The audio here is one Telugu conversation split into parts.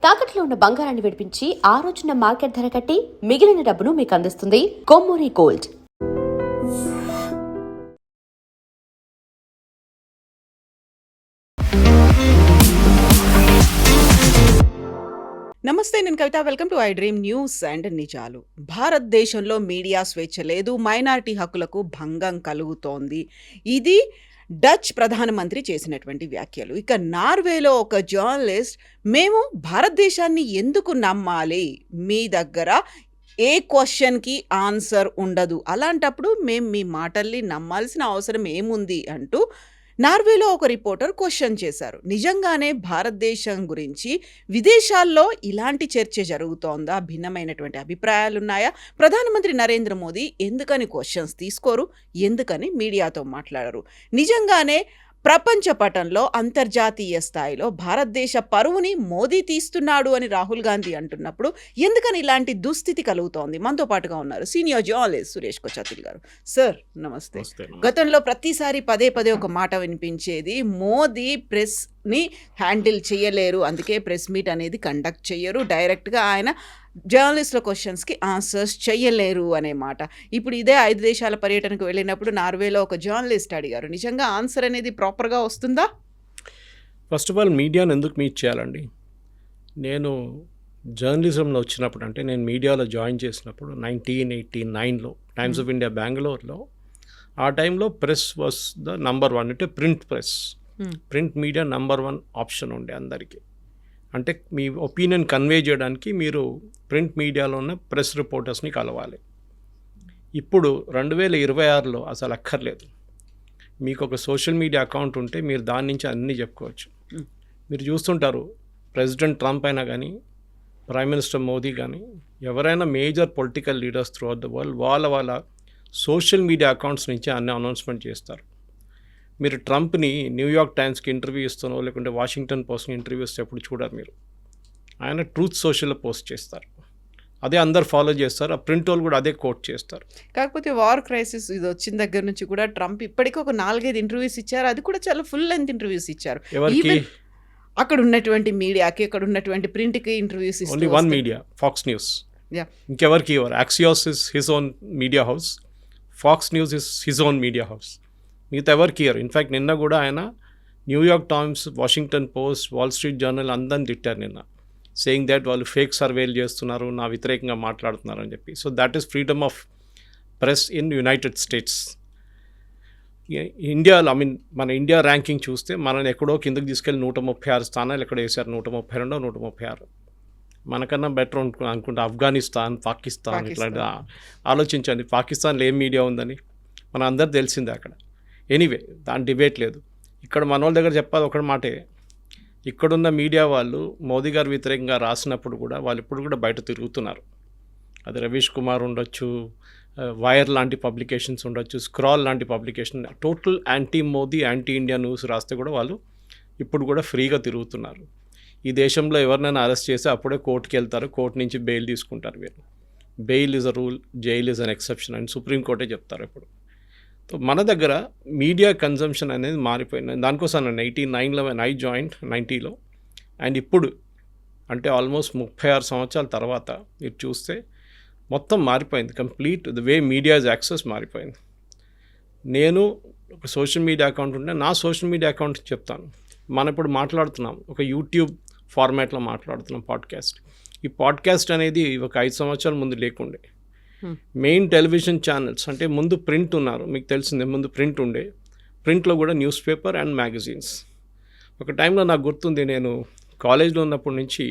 తాకట్లో ఉన్న బంగారాన్ని విడిపించి ఆ రోజున మార్కెట్ ధర కట్టి మిగిలిన డబ్బును మీకు అందిస్తుంది కొమ్మూరి గోల్డ్. నమస్తే, నేను Kavitha. Welcome to I dream news and నిజాలు. భారతదేశంలో మీడియా స్వేచ్ఛ లేదు, మైనారిటీ హక్కులకు భంగం కలుగుతోంది. ఇది డచ్ ప్రధానమంత్రి చేసినటువంటి వ్యాఖ్యలు. ఇక నార్వేలో ఒక జర్నలిస్ట్, మేము భారతదేశాన్ని ఎందుకు నమ్మాలి, మీ దగ్గర ఏ క్వశ్చన్కి ఆన్సర్ ఉండదు, అలాంటప్పుడు మేము మీ మాటల్ని నమ్మాల్సిన అవసరం ఏముంది అంటూ నార్వేలో ఒక రిపోర్టర్ క్వశ్చన్ చేశారు. నిజంగానే భారతదేశం గురించి విదేశాల్లో ఇలాంటి చర్చ జరుగుతోందా? భిన్నమైనటువంటి అభిప్రాయాలున్నాయా? ప్రధానమంత్రి నరేంద్ర మోదీ ఎందుకని క్వశ్చన్స్ తీసుకోరు? ఎందుకని మీడియాతో మాట్లాడరు? నిజంగానే ప్రపంచ పటంలో అంతర్జాతీయ స్థాయిలో భారతదేశ పరువుని మోదీ తీస్తున్నాడు అని రాహుల్ గాంధీ అంటున్నప్పుడు ఎందుకని ఇలాంటి దుస్థితి కలుగుతోంది? మనతో పాటుగా ఉన్నారు సీనియర్ జర్నలిస్ట్ సురేష్ కొచాతిల్ గారు. సార్ నమస్తే. గతంలో ప్రతిసారి పదే పదే ఒక మాట వినిపించేది, మోదీ ప్రెస్ని హ్యాండిల్ చేయలేరు, అందుకే ప్రెస్ మీట్ అనేది కండక్ట్ చేయరు, డైరెక్ట్గా ఆయన జర్నలిస్టుల క్వశ్చన్స్కి ఆన్సర్స్ చేయలేరు అనే మాట. ఇప్పుడు ఇదే 5 దేశాల పర్యటనకు వెళ్ళినప్పుడు నార్వేలో ఒక జర్నలిస్ట్ అడిగారు, నిజంగా ఆన్సర్ అనేది ప్రాపర్గా వస్తుందా? ఫస్ట్ ఆఫ్ ఆల్ మీడియాను ఎందుకు మీట్ చేయాలండి? నేను జర్నలిజంలో వచ్చినప్పుడు, అంటే నేను మీడియాలో జాయిన్ చేసినప్పుడు 1989లో టైమ్స్ ఆఫ్ ఇండియా బెంగళూరులో, ఆ టైంలో ప్రెస్ వాస్ ద నంబర్ 1, అంటే print press, print media number 1 option ఉండే అందరికీ. అంటే మీ ఒపీనియన్ కన్వే చేయడానికి మీరు ప్రింట్ మీడియాలో ఉన్న ప్రెస్ రిపోర్టర్స్ని కలవాలి. ఇప్పుడు 2026లో అసలు అక్కర్లేదు. మీకు ఒక సోషల్ మీడియా అకౌంట్ ఉంటే మీరు దాని నుంచి అన్నీ చెప్పుకోవచ్చు. మీరు చూస్తుంటారు, ప్రెసిడెంట్ ట్రంప్ అయినా కానీ, ప్రైమ్ మినిస్టర్ మోదీ కానీ, ఎవరైనా major political leaders through out the world వాళ్ళ సోషల్ మీడియా అకౌంట్స్ నుంచి అన్ని అనౌన్స్మెంట్ చేస్తారు. మీరు ట్రంప్ని న్యూయార్క్ టైమ్స్కి ఇంటర్వ్యూ ఇస్తానో లేకుంటే వాషింగ్టన్ పోస్ట్కి ఇంటర్వ్యూ ఇస్తే ఎప్పుడు చూడాలి మీరు. ఆయన ట్రూత్ సోషల్లో పోస్ట్ చేస్తారు, అదే అందరు ఫాలో చేస్తారు. ఆ ప్రింట్ వాళ్ళు కూడా అదే కోట్ చేస్తారు. కాకపోతే వార్ క్రైసిస్ ఇది వచ్చిన దగ్గర నుంచి కూడా ట్రంప్ ఇప్పటికీ ఒక 4-5 ఇంటర్వ్యూస్ ఇచ్చారు, అది కూడా చాలా ఫుల్ లెంత్ ఇంటర్వ్యూస్ ఇచ్చారు. ఎవరికి? అక్కడ ఉన్నటువంటి మీడియాకి, అక్కడ ఉన్నటువంటి ప్రింట్కి ఇంటర్వ్యూస్ ఇస్తారు. Only one media, Fox News. ఇంకెవరికి ఇవ్వరు. Axios is his own media house, Fox News is his own media house. మిగతా ఎవరికి ఇయ్యరు. ఇన్ఫ్యాక్ట్ నిన్న కూడా ఆయన New York Times, Washington Post, Wall Street Journal అందరిని తిట్టారు నిన్న, సేయింగ్ దట్ వాళ్ళు ఫేక్ సర్వేలు చేస్తున్నారు, నా వ్యతిరేకంగా మాట్లాడుతున్నారు అని చెప్పి. So that is freedom of press in United states. ఇండియాలో, మన ఇండియా ర్యాంకింగ్ చూస్తే మనల్ని ఎక్కడో కిందకి తీసుకెళ్ళి 136 స్థానాలు ఎక్కడ వేశారు, 132, 136. మనకన్నా బెటర్ అనుకుంటా ఆఫ్ఘనిస్తాన్, పాకిస్తాన్. ఇట్లాంటి ఆలోచించండి, పాకిస్తాన్లో ఏం మీడియా ఉందని మన అందరు తెలిసిందే అక్కడ. ఎనీవే, దాని డిబేట్ లేదు. ఇక్కడ మన వాళ్ళ దగ్గర చెప్పాలి ఒకటి మాటే, ఇక్కడున్న మీడియా వాళ్ళు మోదీ గారు వ్యతిరేకంగా రాసినప్పుడు కూడా వాళ్ళు ఇప్పుడు కూడా బయట తిరుగుతున్నారు. అది రవీష్ కుమార్ ఉండొచ్చు, వైర్ లాంటి పబ్లికేషన్స్ ఉండొచ్చు, స్క్రాల్ లాంటి publication, total anti Modi, anti India news రాస్తే కూడా వాళ్ళు ఇప్పుడు కూడా ఫ్రీగా తిరుగుతున్నారు. ఈ దేశంలో ఎవరినైనా అరెస్ట్ చేస్తే అప్పుడే కోర్టుకి వెళ్తారు, కోర్టు నుంచి బెయిల్ తీసుకుంటారు. వీళ్ళు bail is a rule, jail is an exception అని సుప్రీంకోర్టే చెప్తారు ఇప్పుడు. మన దగ్గర మీడియా కన్జంప్షన్ అనేది మారిపోయింది. దానికోసం నేను 89లో ఐ జాయిన్ 90లో, అండ్ ఇప్పుడు అంటే ఆల్మోస్ట్ 36 సంవత్సరాల తర్వాత మీరు చూస్తే మొత్తం మారిపోయింది. Complete the way medias access మారిపోయింది. నేను ఒక సోషల్ మీడియా అకౌంట్ ఉంటే నా సోషల్ మీడియా అకౌంట్ చెప్తాను. మనం ఇప్పుడు మాట్లాడుతున్నాం ఒక యూట్యూబ్ ఫార్మాట్లో మాట్లాడుతున్నాం, పాడ్కాస్ట్. ఈ పాడ్కాస్ట్ అనేది ఒక 5 సంవత్సరాల ముందు లేకుండే. మెయిన్ టెలివిజన్ ఛానల్స్ అంటే ముందు ప్రింట్ ఉన్నారు, మీకు తెలిసిందే, ముందు ప్రింట్ ఉండే. ప్రింట్లో కూడా న్యూస్ పేపర్ అండ్ మ్యాగజైన్స్. ఒక టైంలో నాకు గుర్తుంది, నేను కాలేజ్లో ఉన్నప్పటి నుంచి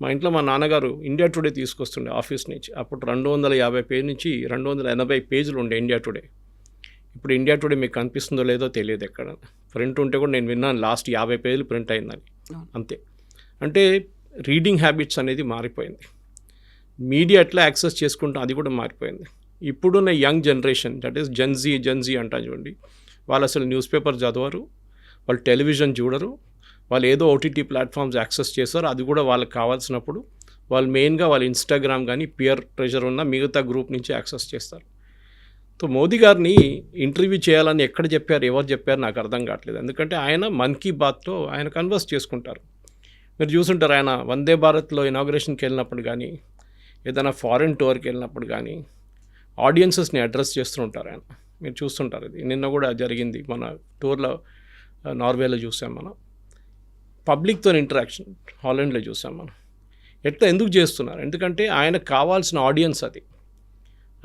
మా ఇంట్లో మా నాన్నగారు ఇండియా టుడే తీసుకొస్తుండే ఆఫీస్ నుంచి. అప్పుడు 250 పేజ్ నుంచి 280 పేజీలు ఉండే ఇండియా టుడే. ఇప్పుడు ఇండియా టుడే మీకు కనిపిస్తుందో లేదో తెలియదు ఎక్కడ. ప్రింట్ ఉంటే కూడా నేను విన్నాను లాస్ట్ 50 పేజీలు ప్రింట్ అయిందని, అంతే. అంటే రీడింగ్ హ్యాబిట్స్ అనేది మారిపోయింది. మీడియా ఎట్లా యాక్సెస్ చేసుకుంటాం అది కూడా మారిపోయింది. ఇప్పుడున్న young generation, that is Gen Z అంటా చూడండి, వాళ్ళు అసలు న్యూస్ పేపర్ చదవరు, వాళ్ళు టెలివిజన్ చూడరు, వాళ్ళు ఏదో ఓటీటీ ప్లాట్ఫామ్స్ యాక్సెస్ చేస్తారు, అది కూడా వాళ్ళకి కావాల్సినప్పుడు వాళ్ళు మెయిన్గా వాళ్ళు ఇన్స్టాగ్రామ్ కానీ పియర్ ప్రెషర్ ఉన్న మిగతా గ్రూప్ నుంచి యాక్సెస్ చేస్తారు. సో మోదీ గారిని ఇంటర్వ్యూ చేయాలని ఎక్కడ చెప్పారు, ఎవరు చెప్పారు నాకు అర్థం కావట్లేదు. ఎందుకంటే ఆయన మన్ కీ బాత్లో ఆయన కన్వర్స్ చేసుకుంటారు. మీరు చూసుంటారు ఆయన వందే భారత్లో ఇనాగ్రేషన్కి వెళ్ళినప్పుడు కానీ ఏదైనా ఫారిన్ టూర్కి వెళ్ళినప్పుడు కానీ ఆడియన్సెస్ని అడ్రస్ చేస్తూ ఉంటారు ఆయన. మీరు చూస్తుంటారు. ఇది నిన్న కూడా జరిగింది మన టూర్లో, నార్వేలో చూసాం మనం. పబ్లిక్తో ఇంటరాక్షన్ హాలండ్లో చూసాం మనం. ఎందుకు చేస్తున్నారు? ఎందుకంటే ఆయనకు కావాల్సిన ఆడియన్స్ అది.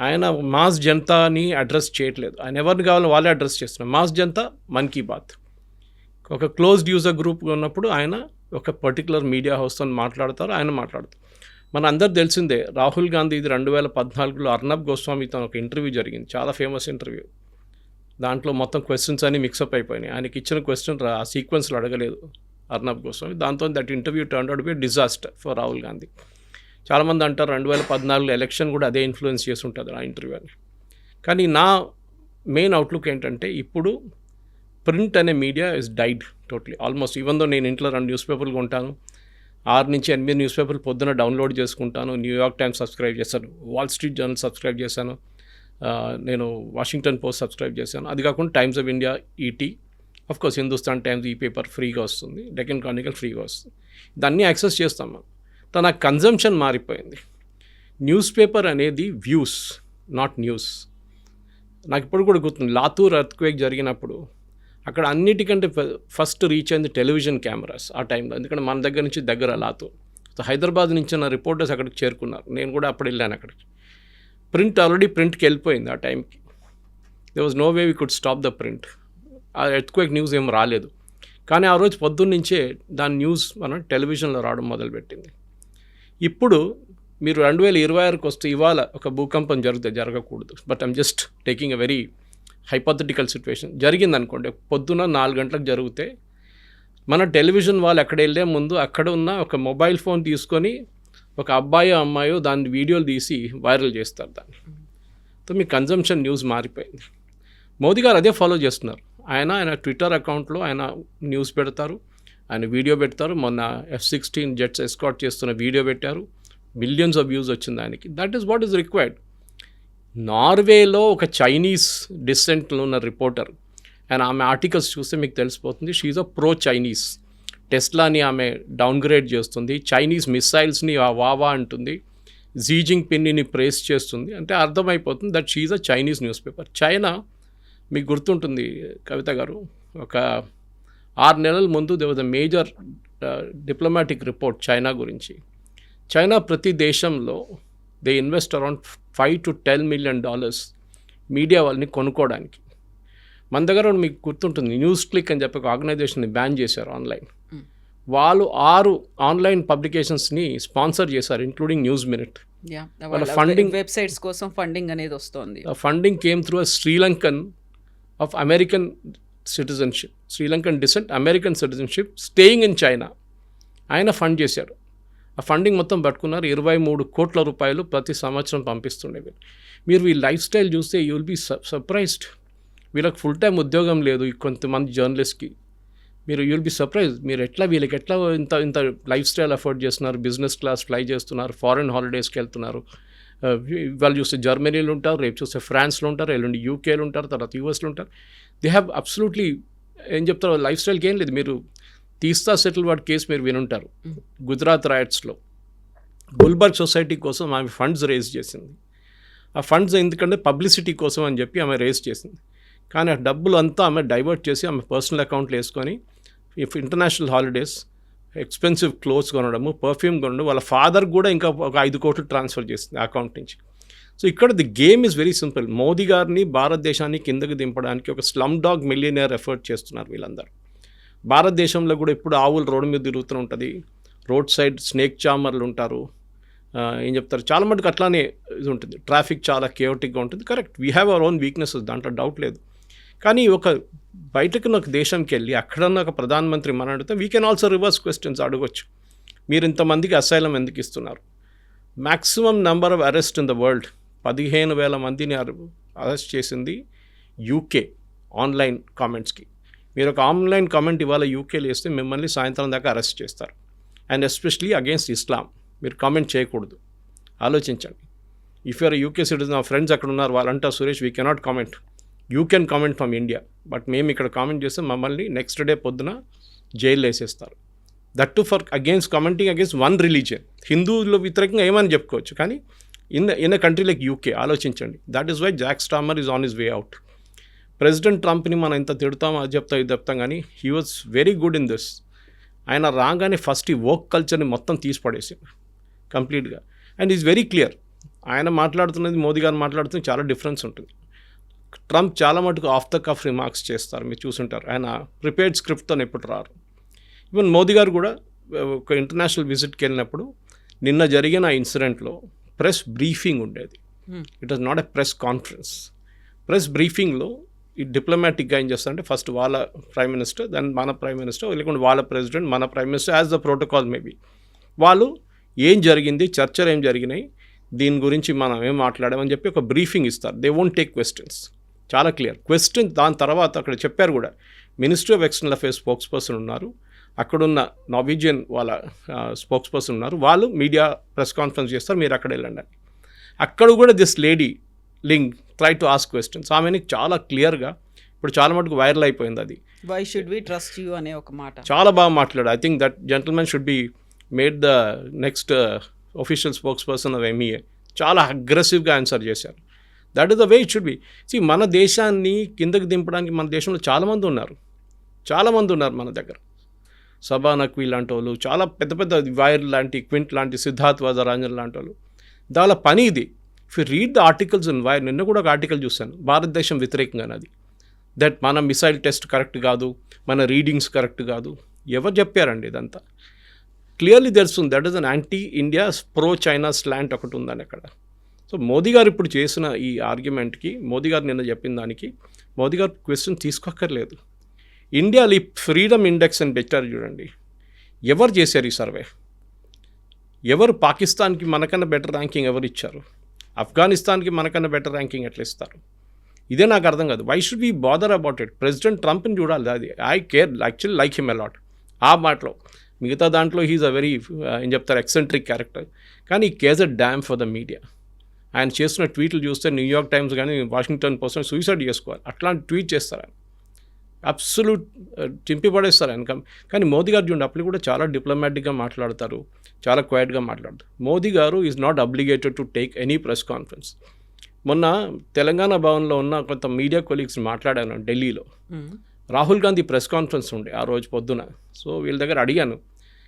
ఆయన మాస్ జనతాని అడ్రస్ చేయట్లేదు. ఆయన ఎవరిని కావాలో వాళ్ళే అడ్రస్ చేస్తున్నారు. మాస్ జనతా మన్ కీ బాత్. ఒక క్లోజ్డ్ యూజర్ గ్రూప్ ఉన్నప్పుడు ఆయన ఒక పర్టికులర్ మీడియా హౌస్తో మాట్లాడతారు, ఆయన మాట్లాడతారు. మన అందరు తెలిసిందే, రాహుల్ గాంధీ ఇది 2014లో అర్నబ్ గోస్వామితో ఒక ఇంటర్వ్యూ జరిగింది, చాలా ఫేమస్ ఇంటర్వ్యూ. దాంట్లో మొత్తం క్వశ్చన్స్ అన్నీ మిక్సప్ అయిపోయినాయి. ఆయనకి ఇచ్చిన క్వశ్చన్ ఆ సీక్వెన్స్లో అడగలేదు అర్నబ్ గోస్వామి. దాంతో that interview turn out be disaster for Rahul Gandhi. చాలామంది అంటారు 2014 ఎలక్షన్ కూడా అదే ఇన్ఫ్లుయెన్స్ చేసి ఉంటుంది ఆ ఇంటర్వ్యూని. కానీ నా మెయిన్ అవుట్లుక్ ఏంటంటే, ఇప్పుడు ప్రింట్ అనే media is died totally almost. Even though నేను ఇంట్లో 2 న్యూస్ పేపర్లు కొంటాను, 6 నుంచి 8 న్యూస్ పేపర్లు పొద్దున డౌన్లోడ్ చేసుకుంటాను. న్యూయార్క్ టైమ్స్ సబ్స్క్రైబ్ చేశాను, వాల్ స్ట్రీట్ జర్నల్ సబ్స్క్రైబ్ చేశాను, నేను వాషింగ్టన్ పోస్ట్ సబ్స్క్రైబ్ చేశాను. అది కాకుండా Times of India, ET, of course Hindustan Times e paper ఫ్రీగా వస్తుంది, డెక్కన్ క్రానికల్ ఫ్రీగా వస్తుంది. దాన్ని యాక్సెస్ చేస్తాం మనం. నా కన్జంప్షన్ మారిపోయింది. న్యూస్ పేపర్ అనేది వ్యూస్, నాట్ న్యూస్. నాకు ఇప్పుడు కూడా గుర్తుంది, లాతూర్ ఎర్త్క్వేక్ జరిగినప్పుడు అక్కడ అన్నిటికంటే ఫస్ట్ రీచ్ అయింది టెలివిజన్ కెమెరాస్ ఆ టైంలో. ఎందుకంటే మన దగ్గర నుంచి దగ్గర లాతూర్. సో హైదరాబాద్ నుంచి నా రిపోర్టర్స్ అక్కడికి చేరుకున్నారు, నేను కూడా అప్పుడు వెళ్ళాను అక్కడికి. ప్రింట్ ఆల్రెడీ ప్రింట్కి వెళ్ళిపోయింది ఆ టైంకి. There was no way we could stop the print. ఆ ఎర్త్క్వేక్ న్యూస్ ఏం రాలేదు. కానీ ఆ రోజు పొద్దున్నుంచే దాని న్యూస్ మనం టెలివిజన్లో రావడం మొదలుపెట్టింది. ఇప్పుడు మీరు 2026కి వస్తే ఇవాళ ఒక భూకంపం జరగకూడదు, but I'm just taking a very hypothetical situation. జరిగిందనుకోండి, పొద్దున 4 గంటలకు జరిగితే మన టెలివిజన్ వాళ్ళు ఎక్కడ వెళ్ళే ముందు అక్కడ ఉన్న ఒక మొబైల్ ఫోన్ తీసుకొని ఒక అబ్బాయో అమ్మాయో దాని వీడియోలు తీసి వైరల్ చేస్తారు దాన్ని. సో మీ కన్జంప్షన్ న్యూస్ మారిపోయింది. మోదీ గారు అదే ఫాలో చేస్తున్నారు. ఆయన ట్విట్టర్ అకౌంట్లో ఆయన న్యూస్ పెడతారు, ఆయన వీడియో పెడతారు. మొన్న F-16 జెట్స్ ఎస్కాట్ చేస్తున్న వీడియో పెట్టారు, మిలియన్స్ ఆఫ్ వ్యూస్ వచ్చింది ఆయనకి. That is what is required. నార్వేలో ఒక చైనీస్ డిసెంట్లో ఉన్న రిపోర్టర్, అండ్ ఆమె ఆర్టికల్స్ చూస్తే మీకు తెలిసిపోతుంది, షీఈ్ అ ప్రో చైనీస్. టెస్లాని ఆమె డౌన్గ్రేడ్ చేస్తుంది, చైనీస్ మిసైల్స్ని వావా అంటుంది, జీ జిన్పింగ్ని ప్రేస్ చేస్తుంది. అంటే అర్థమైపోతుంది that she's a Chinese newspaper. China మీకు గుర్తుంటుంది కవిత గారు, ఒక 6 నెలల ముందు there was a major diplomatic report China గురించి. చైనా ప్రతి దేశంలో they invest around $5 to $10 million media వాళ్ళని కొనుక్కోవడానికి. మన దగ్గర మీకు గుర్తుంటుంది, న్యూస్ క్లిక్ అని చెప్పి ఒక ఆర్గనైజేషన్ని బ్యాన్ చేశారు ఆన్లైన్. వాళ్ళు 6 ఆన్లైన్ పబ్లికేషన్స్ని స్పాన్సర్ చేశారు, ఇంక్లూడింగ్ న్యూస్ మినిట్. వాళ్ళ ఫండింగ్, వెబ్సైట్స్ కోసం ఫండింగ్ అనేది వస్తుంది. Funding came through a Sri Lankan of American citizenship, Sri Lankan descent, American citizenship, staying in China. ఆయన ఫండ్ చేశారు. ఆ ఫండింగ్ మొత్తం పట్టుకున్నారు. 23 కోట్ల రూపాయలు ప్రతి సంవత్సరం పంపిస్తుండేవి. మీరు ఈ లైఫ్ స్టైల్ చూస్తే యూ విల్ బీ సర్ప్రైజ్డ్. వీళ్ళకి ఫుల్ టైం ఉద్యోగం లేదు కొంతమంది జర్నలిస్ట్కి. You will be surprise. వీళ్ళకి ఎట్లా ఇంత లైఫ్ స్టైల్ అఫోర్డ్ చేస్తున్నారు, బిజినెస్ క్లాస్ ఫ్లై చేస్తున్నారు, ఫారెన్ హాలిడేస్కి వెళ్తున్నారు. వాళ్ళు చూస్తే జర్మనీలో ఉంటారు, రేపు చూస్తే ఫ్రాన్స్లో ఉంటారు, ఎల్లుండి యూకేలో ఉంటారు, తర్వాత యూఎస్లో ఉంటారు. దే హ్యావ్ అబ్సల్యూట్లీ, ఏం చెప్తారు, లైఫ్ స్టైల్కి ఏం లేదు. మీరు తీస్తా సెటిల్వాడ్ కేసు మీరు వినుంటారు, గుజరాత్ రైట్స్లో గుల్బర్గ్ సొసైటీ కోసం ఆమె ఫండ్స్ రేజ్ చేసింది. ఆ ఫండ్స్ ఎందుకంటే పబ్లిసిటీ కోసం అని చెప్పి ఆమె రేజ్ చేసింది. కానీ ఆ డబ్బులు అంతా ఆమె డైవర్ట్ చేసి ఆమె పర్సనల్ అకౌంట్లో వేసుకొని ఇంటర్నేషనల్ హాలిడేస్, ఎక్స్పెన్సివ్ క్లోత్స్ కొనడము, పర్ఫ్యూమ్ కొనడం, వాళ్ళ ఫాదర్ కూడా ఇంకా ఒక 5 కోట్లు ట్రాన్స్ఫర్ చేసింది అకౌంట్ నుంచి. సో ఇక్కడ the game is very simple. Modi గారిని భారతదేశాన్ని కిందకి దింపడానికి ఒక స్లమ్ డాగ్ మిలియనియర్ ఎఫర్ట్ చేస్తున్నారు వీళ్ళందరూ. భారతదేశంలో కూడా ఇప్పుడు ఆవులు రోడ్డు మీద తిరుగుతూ ఉంటుంది, రోడ్ సైడ్ స్నేక్ చామర్లు ఉంటారు, ఏం చెప్తారు, చాలా మటుకు అట్లానే ఇది ఉంటుంది. ట్రాఫిక్ చాలా కేయోటిక్గా ఉంటుంది. Correct, we have our own weaknesses, దాంట్లో డౌట్ లేదు. కానీ ఒక బయటకు ఒక దేశంకి వెళ్ళి అక్కడన్న ఒక ప్రధానమంత్రి మన అడిగితే we can also reverse questions అడగొచ్చు. మీరు ఇంతమందికి అసైలం ఎందుకు ఇస్తున్నారు? Maximum number of arrest in the world 15,000 మందిని అరెస్ట్ చేసింది యూకే ఆన్లైన్ కామెంట్స్కి. మీరు ఒక ఆన్లైన్ కామెంట్ ఇవాళ యూకేలో వేస్తే మిమ్మల్ని సాయంత్రం దాకా అరెస్ట్ చేస్తారు. అండ్ ఎస్పెషలీ అగేన్స్ట్ ఇస్లాం మీరు కామెంట్ చేయకూడదు. ఆలోచించండి. ఇఫ్ యూఆర్ యూకే సిటిజన్, నా ఫ్రెండ్స్ అక్కడ ఉన్నారు, వాళ్ళంటా Suresh we cannot comment, you can comment from India, but మేము ఇక్కడ కామెంట్ చేస్తే మమ్మల్ని నెక్స్ట్ డే పొద్దున జైల్లో వేసేస్తారు. That to for against commenting against one religion. హిందువుల వ్యతిరేకంగా ఏమని చెప్పుకోవచ్చు, కానీ in a country like UK ఆలోచించండి. That is why Jack Starmer is on his way out. President ట్రంప్ని మనం ఇంత తిడతాం, అది చెప్తాం, ఇది చెప్తాం, కానీ he was very good in this. ఆయన రాగానే ఫస్ట్ ఈ వోక్ కల్చర్ని మొత్తం తీసి పడేసాడు కంప్లీట్గా. And is very clear. ఆయన మాట్లాడుతున్నది, మోదీ గారు మాట్లాడుతున్నది చాలా డిఫరెన్స్ ఉంటుంది. ట్రంప్ చాలా మటుకు ఆఫ్ ద కఫ్ రిమార్క్స్ చేస్తారు, మీరు చూసుంటారు. ఆయన ప్రిపేర్డ్ స్క్రిప్ట్తో ఎప్పుడు రారు. ఈవెన్ మోదీ గారు కూడా ఒక ఇంటర్నేషనల్ విజిట్కి వెళ్ళినప్పుడు నిన్న జరిగిన ఇన్సిడెంట్లో ప్రెస్ బ్రీఫింగ్ ఉండేది. It was not a press conference. Press బ్రీఫింగ్లో ఈ డిప్లొమాటిక్గా ఏం చేస్తారంటే ఫస్ట్ వాళ్ళ ప్రైమ్ మినిస్టర్, దెన్ మన ప్రైమ్ మినిస్టర్, లేకుంటే వాళ్ళ ప్రెసిడెంట్, మన prime minister, as the protocol maybe, వాళ్ళు ఏం జరిగింది, చర్చలు ఏం జరిగినాయి, దీని గురించి మనం ఏం మాట్లాడామని చెప్పి ఒక బ్రీఫింగ్ ఇస్తారు. They won't take questions. చాలా క్లియర్ క్వశ్చన్. దాని తర్వాత అక్కడ చెప్పారు కూడా, ministry of external affairs spokes person ఉన్నారు, అక్కడున్న నార్వీజియన్ వాళ్ళ స్పోక్స్ పర్సన్ ఉన్నారు, వాళ్ళు మీడియా ప్రెస్ కాన్ఫరెన్స్ చేస్తారు, మీరు అక్కడ వెళ్ళండి అని. అక్కడ కూడా this lady link try to ask questions. ఆమెని చాలా క్లియర్గా ఇప్పుడు చాలా మటుకు వైరల్ అయిపోయింది అది. Why should we trust you అనే ఒక మాట చాలా బాగా మాట్లాడు. I think that gentlemen should be made the next official spokesperson of MEA. చాలా అగ్రెసివ్గా ఆన్సర్ చేశారు. That is the way it should be. See, మన దేశాన్ని కిందకి దింపడానికి మన దేశంలో చాలామంది ఉన్నారు మన దగ్గర. సభా నక్వీ లాంటి వాళ్ళు, చాలా పెద్ద పెద్ద వైర్ లాంటి, క్వింట్ లాంటి, సిద్ధార్థ్ వజరాంజన్ లాంటి వాళ్ళు. దాని పని ఇది. If you read the articles in wire, నిన్న కూడా ఒక ఆర్టికల్ చూశాను భారతదేశం వ్యతిరేకంగా, అది దట్ మన మిసైల్ టెస్ట్ కరెక్ట్ కాదు, మన రీడింగ్స్ కరెక్ట్ కాదు. ఎవరు చెప్పారండి ఇదంతా? క్లియర్లీ తెలుస్తుంది that is an anti India pro China slant ఒకటి ఉందని అక్కడ. సో మోదీ గారు ఇప్పుడు చేసిన ఈ ఆర్గ్యుమెంట్కి, మోదీ గారు నిన్న చెప్పిన దానికి మోదీ గారు క్వశ్చన్ తీసుకోక్కర్లేదు. ఇండియాలో ఈ ఫ్రీడమ్ ఇండెక్స్ అని పెట్టారు చూడండి, ఎవరు చేశారు ఈ సర్వే? ఎవరు పాకిస్తాన్కి మనకన్నా బెటర్ ర్యాంకింగ్ ఎవరు ఇచ్చారు? ఆఫ్ఘనిస్తాన్కి మనకన్నా బెటర్ ర్యాంకింగ్ ఎట్లా ఇస్తారు? ఇదే నాకు అర్థం కాదు. Why should be bother about it? President ట్రంప్ని చూడాలి. అది I care actually like him a lot ఆ మాటలో. మిగతా దాంట్లో హీఈస్ అ వెరీ ఏం చెప్తారు, ఎక్సెంట్రిక్ క్యారెక్టర్. కానీ ఈ cares a damn for the media. ఆయన చేస్తున్న ట్వీట్లు చూస్తే న్యూయార్క్ టైమ్స్ కానీ వాషింగ్టన్ పోస్ట్ సూసైడ్ చేసుకోవాలి, అట్లాంటి ట్వీట్ చేస్తారు ఆయన. అబ్సల్యూట్ చింపి పడేస్తారు ఆయన. కానీ మోదీ గారు చూడండి, అప్పుడు కూడా చాలా డిప్లొమాటిక్గా మాట్లాడతారు, చాలా క్వైట్గా మాట్లాడతారు. మోదీ గారు is not obligated to take any press conference. మొన్న తెలంగాణ భవన్లో ఉన్న కొంత మీడియా కొలీగ్స్ మాట్లాడాను ఢిల్లీలో. రాహుల్ గాంధీ ప్రెస్ కాన్ఫరెన్స్ ఉండే ఆ రోజు పొద్దున. సో వీళ్ళ దగ్గర అడిగాను,